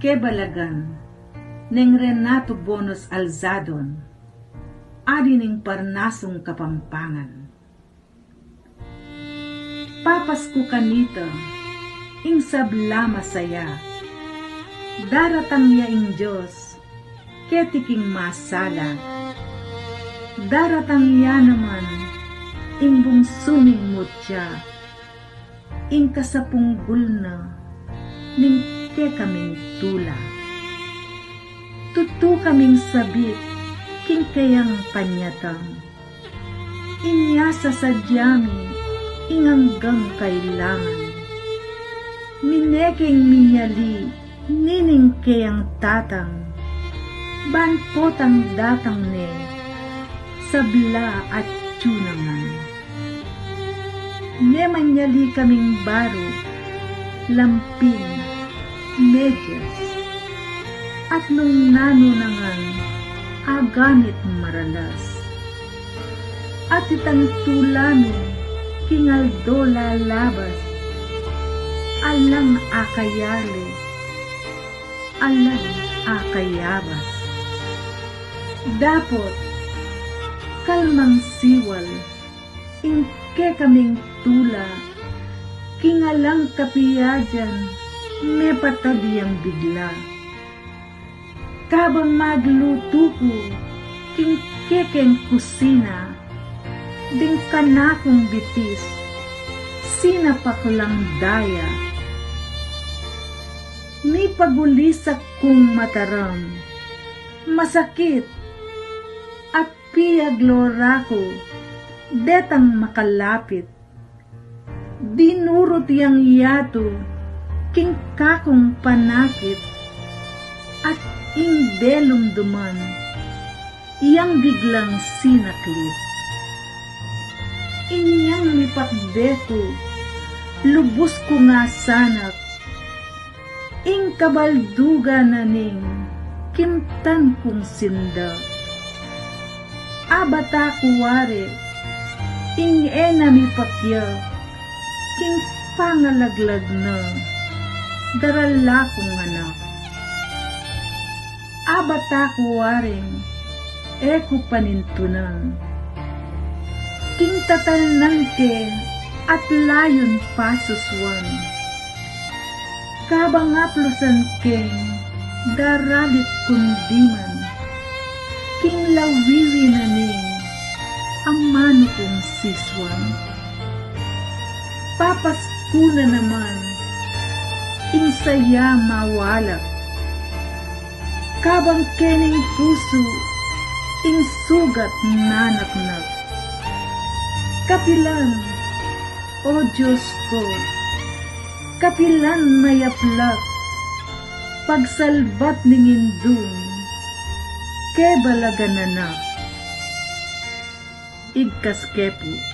Kebalagan, neng Renato Bonos Alzadon, adi ning Parnasong Kapampangan. Papasko kanita, ing sabla masaya, daratang ya ing Diyos, ketiking masala, daratang ya naman, ing bungsuming mutya, ing kasapunggol na, ning ke kaming tula. Tutu kaming sabik, king kayang panyatang, inyasa sa diyami, inganggang kailangan. Minekeng minyali, nining kayang tatang, banpotang datang ne, sabla at tsunangan. Ne manyali kaming baro, lampin, medyas, at nung nanunangan, aganit maralas. At itang tulamin, kingaldo lalabas, alang akayali, alang akayabas. Dapot, kalmang siwal, ingke kaming tula, kingalang kapiyajan, may patabiyang bigla. Kabang magluto ko, kingkekeng kusina, ding kanakong bitis, sinapakulang daya. Ni pagulisak kong mataram, masakit, at piyaglora ko, detang makalapit. Dinurot yang yato, king kakong panakit, at indelong duman, iyang biglang sinaklit. Inyang lipakdeko, lubos ko nga sanak, ing kabalduga na ning, kimtan kong sinda. Abata kuwari, ing enami pakya, king pangalaglag na, darala kong anak. Abata kuwaring, eko panintunan, king tatalnan ke, at layon pasuswan. Kabangaplusan king, daralit kundiman, king lawiwi na ning, ang mano kong siswan. Papasko na naman, ing saya mawalak, kabang kening puso, ing sugat nanaknak. Kapilan, o Diyos ko, kapilan mayaplak, pagsalbat ning indun, kebalagan na, igkas kepo.